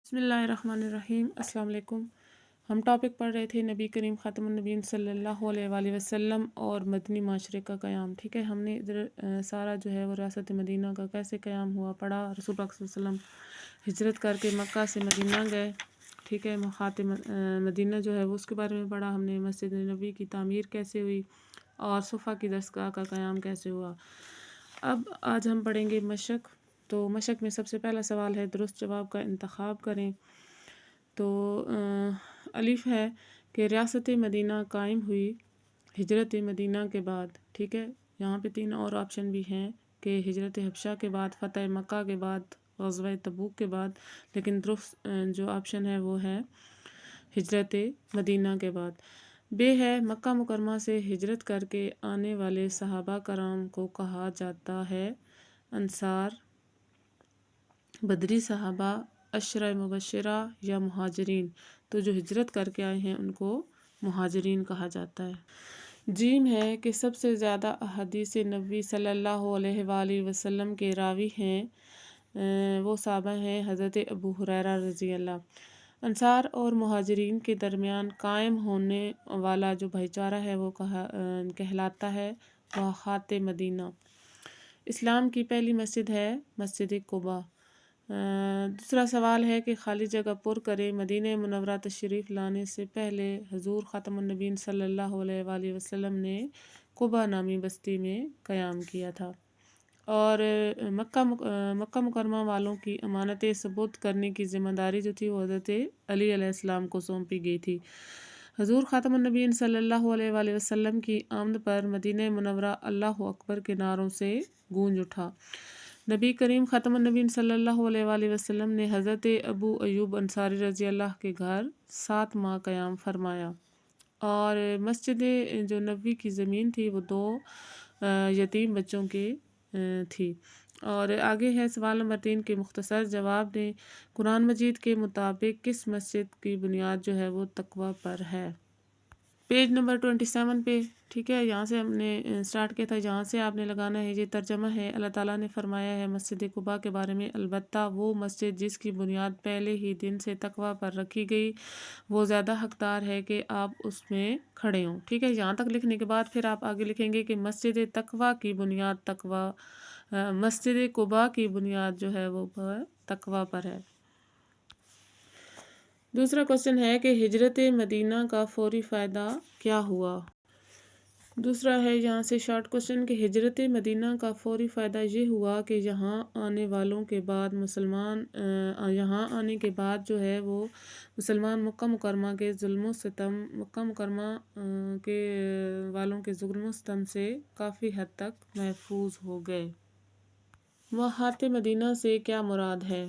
بسم اللہ الرحمن الرحیم۔ السلام علیکم۔ ہم ٹاپک پڑھ رہے تھے نبی کریم خاتم النبیین صلی اللہ علیہ وآلہ وسلم اور مدنی معاشرے کا قیام۔ ٹھیک ہے، ہم نے ادھر سارا جو ہے وہ ریاست مدینہ کا کیسے قیام ہوا پڑھا۔ رسول پاک صلی اللہ علیہ وسلم ہجرت کر کے مکہ سے مدینہ گئے، ٹھیک ہے، خاتم مدینہ جو ہے وہ اس کے بارے میں پڑھا ہم نے۔ مسجد نبوی کی تعمیر کیسے ہوئی اور صفا کی دستگاہ کا قیام کیسے ہوا۔ اب آج ہم پڑھیں گے مشق۔ تو مشق میں سب سے پہلا سوال ہے درست جواب کا انتخاب کریں۔ تو الف ہے کہ ریاست مدینہ قائم ہوئی ہجرت مدینہ کے بعد، ٹھیک ہے۔ یہاں پہ 3 اور آپشن بھی ہیں کہ ہجرت حبشہ کے بعد، فتح مکہ کے بعد، غزوہ تبوک کے بعد، لیکن درست جو آپشن ہے وہ ہے ہجرت مدینہ کے بعد۔ بے ہے مکہ مکرمہ سے ہجرت کر کے آنے والے صحابہ کرام کو کہا جاتا ہے انصار، بدری صحابہ، عشرہ مبشرہ یا مہاجرین۔ تو جو ہجرت کر کے آئے ہیں ان کو مہاجرین کہا جاتا ہے۔ جیم ہے کہ سب سے زیادہ احادیث نبوی صلی اللہ علیہ وآلہ وسلم کے راوی ہیں، وہ صحابہ ہیں حضرت ابو ہریرہ رضی اللہ۔ انصار اور مہاجرین کے درمیان قائم ہونے والا جو بھائی چارہ ہے وہ کہلاتا ہے واقعات مدینہ۔ اسلام کی پہلی مسجد ہے مسجد قباء۔ دوسرا سوال ہے کہ خالی جگہ پر کرے مدینہ منورہ تشریف لانے سے پہلے حضور خاتم النبیین صلی اللہ علیہ وآلہ وسلم نے قباء نامی بستی میں قیام کیا تھا، اور مکہ مکرمہ والوں کی امانتیں ثبوت کرنے کی ذمہ داری جو تھی وہ حضرت علی علیہ السلام کو سونپی گئی تھی۔ حضور خاتم النبیین صلی اللہ علیہ وآلہ وسلم کی آمد پر مدینہ منورہ اللہ اکبر کے نعروں سے گونج اٹھا۔ نبی کریم خاتم النبیین صلی اللہ علیہ وآلہ وسلم نے حضرت ابو ایوب انصاری رضی اللہ کے گھر 7 ماہ قیام فرمایا، اور مسجد جو نبوی کی زمین تھی وہ 2 یتیم بچوں کی تھی۔ اور آگے ہے سوال نمبر 3 کے مختصر جواب دیں۔ قرآن مجید کے مطابق کس مسجد کی بنیاد جو ہے وہ تقوی پر ہے؟ پیج نمبر 27 پہ، ٹھیک ہے، یہاں سے ہم نے سٹارٹ کیا تھا، یہاں سے آپ نے لگانا ہے۔ یہ ترجمہ ہے۔ اللہ تعالیٰ نے فرمایا ہے مسجد قباء کے بارے میں، البتہ وہ مسجد جس کی بنیاد پہلے ہی دن سے تقوی پر رکھی گئی وہ زیادہ حقدار ہے کہ آپ اس میں کھڑے ہوں، ٹھیک ہے۔ یہاں تک لکھنے کے بعد پھر آپ آگے لکھیں گے کہ مسجد تقوی کی بنیاد مسجد قباء کی بنیاد جو ہے وہ تقوی پر ہے۔ دوسرا کوسچن ہے کہ ہجرت مدینہ کا فوری فائدہ کیا ہوا؟ دوسرا ہے یہاں سے شارٹ کوسچن کہ ہجرت مدینہ کا فوری فائدہ یہ ہوا کہ یہاں آنے کے بعد جو ہے وہ مسلمان مکہ مکرمہ کے ظلم و ستم مکہ مکرمہ کے والوں کے ظلم و ستم سے کافی حد تک محفوظ ہو گئے۔ واقعات مدینہ سے کیا مراد ہے؟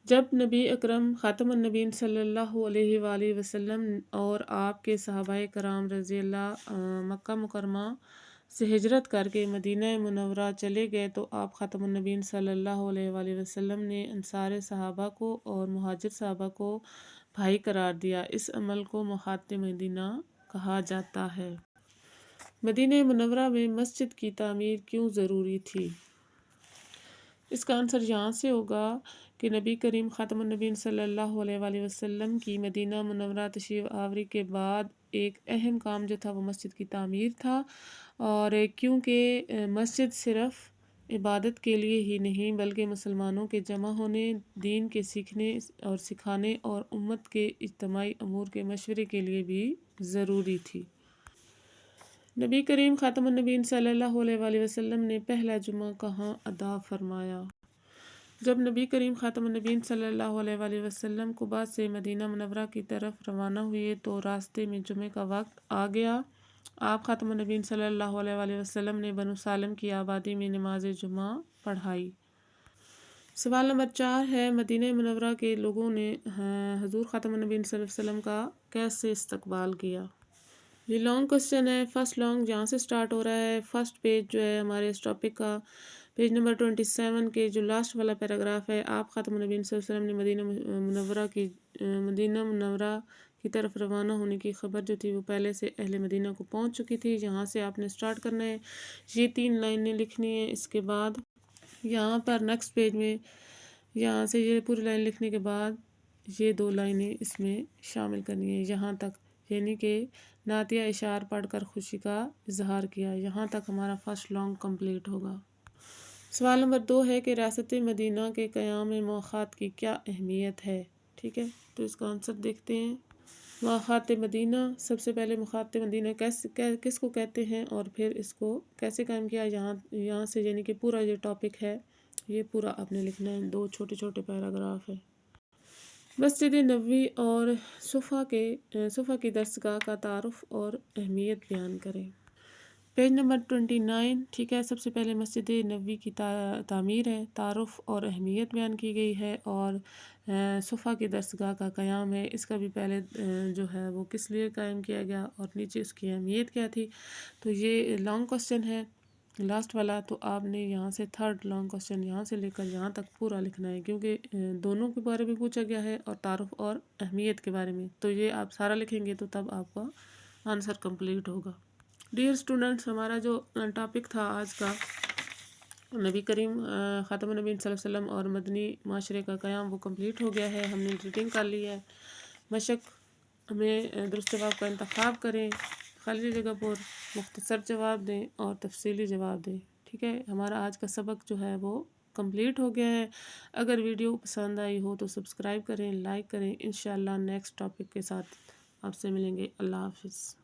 جب نبی اکرم خاتم النبیین صلی اللہ علیہ وآلہ وسلم اور آپ کے صحابہ کرام رضی اللہ مکہ مکرمہ سے ہجرت کر کے مدینہ منورہ چلے گئے تو آپ خاتم النبیین صلی اللہ علیہ وآلہ وسلم نے انصار صحابہ کو اور مہاجر صحابہ کو بھائی قرار دیا۔ اس عمل کو واقعات مدینہ کہا جاتا ہے۔ مدینہ منورہ میں مسجد کی تعمیر کیوں ضروری تھی؟ اس کا آنسر یہاں سے ہوگا کہ نبی کریم خاتم النبیین صلی اللہ علیہ وآلہ وسلم کی مدینہ منورہ تشریف آوری کے بعد ایک اہم کام جو تھا وہ مسجد کی تعمیر تھا، اور کیونکہ مسجد صرف عبادت کے لیے ہی نہیں بلکہ مسلمانوں کے جمع ہونے، دین کے سیکھنے اور سکھانے اور امت کے اجتماعی امور کے مشورے کے لیے بھی ضروری تھی۔ نبی کریم خاتم النبیین صلی اللہ علیہ وآلہ وسلم نے پہلا جمعہ کہاں ادا فرمایا؟ جب نبی کریم خاتم النبیین صلی اللہ علیہ وآلہ وسلم قباء سے مدینہ منورہ کی طرف روانہ ہوئے تو راستے میں جمعے کا وقت آ گیا۔ آپ خاتم النبیین صلی اللہ علیہ وآلہ وسلم نے بنو سالم کی آبادی میں نماز جمعہ پڑھائی۔ سوال نمبر 4 ہے مدینہ منورہ کے لوگوں نے حضور خاتم النبیین صلی اللہ علیہ وسلم کا کیسے استقبال کیا؟ یہ لانگ کوسچن ہے، فرسٹ لانگ جہاں سے سٹارٹ ہو رہا ہے۔ فرسٹ پیج جو ہے ہمارے اس ٹاپک کا، پیج نمبر 27 کے جو لاسٹ والا پیراگراف ہے، آپ خاتم النبیین صلی اللہ علیہ وسلم نے مدینہ منورہ کی طرف روانہ ہونے کی خبر جو تھی وہ پہلے سے اہل مدینہ کو پہنچ چکی تھی۔ یہاں سے آپ نے سٹارٹ کرنا ہے، یہ 3 لائنیں لکھنی ہیں۔ اس کے بعد یہاں پر نیکسٹ پیج میں یہاں سے یہ پوری لائن لکھنے کے بعد یہ 2 لائنیں اس میں شامل کرنی ہے یہاں تک، یعنی کہ نعتیہ اشعار پڑھ کر خوشی کا اظہار کیا، یہاں تک ہمارا فرسٹ لانگ کمپلیٹ ہوگا۔ سوال نمبر 2 ہے کہ ریاست مدینہ کے قیام مؤخات کی کیا اہمیت ہے؟ ٹھیک ہے، تو اس کا آنسر دیکھتے ہیں۔ مؤخات مدینہ، سب سے پہلے مؤخات مدینہ کس کو کہتے ہیں اور پھر اس کو کیسے قائم کیا، یہاں سے یعنی کہ پورا یہ ٹاپک ہے، یہ پورا آپ نے لکھنا ہے، 2 چھوٹے چھوٹے پیراگراف ہے۔ مسجد نبوی اور صفا کی درسگاہ کا تعارف اور اہمیت بیان کریں۔ پیج نمبر 29، ٹھیک ہے، سب سے پہلے مسجد نبوی کی تعمیر ہے، تعارف اور اہمیت بیان کی گئی ہے، اور صفا کی درسگاہ کا قیام ہے، اس کا بھی پہلے جو ہے وہ کس لیے قائم کیا گیا اور نیچے اس کی اہمیت کیا تھی۔ تو یہ لانگ کوسچن ہے لاسٹ والا، تو آپ نے یہاں سے تھرڈ لانگ کوسچن یہاں سے لے کر یہاں تک پورا لکھنا ہے، کیونکہ دونوں کے بارے میں پوچھا گیا ہے اور تعارف اور اہمیت کے بارے میں، تو یہ آپ سارا لکھیں گے تو تب آپ کا آنسر کمپلیٹ ہوگا۔ ڈیئر اسٹوڈنٹس، ہمارا جو ٹاپک تھا آج کا نبی کریم خاتم النبیین صلی اللہ علیہ وسلم اور مدنی معاشرے کا قیام، وہ کمپلیٹ ہو گیا ہے، ہم نے ریڈنگ کر لی ہے۔ مشق میں درست جواب کا انتخاب کریں، خالی جگہ پر مختصر جواب دیں اور تفصیلی جواب دیں، ٹھیک ہے۔ ہمارا آج کا سبق جو ہے وہ کمپلیٹ ہو گیا ہے۔ اگر ویڈیو پسند آئی ہو تو سبسکرائب کریں، لائک کریں۔ انشاءاللہ نیکسٹ ٹاپک کے ساتھ آپ سے ملیں گے۔ اللہ حافظ۔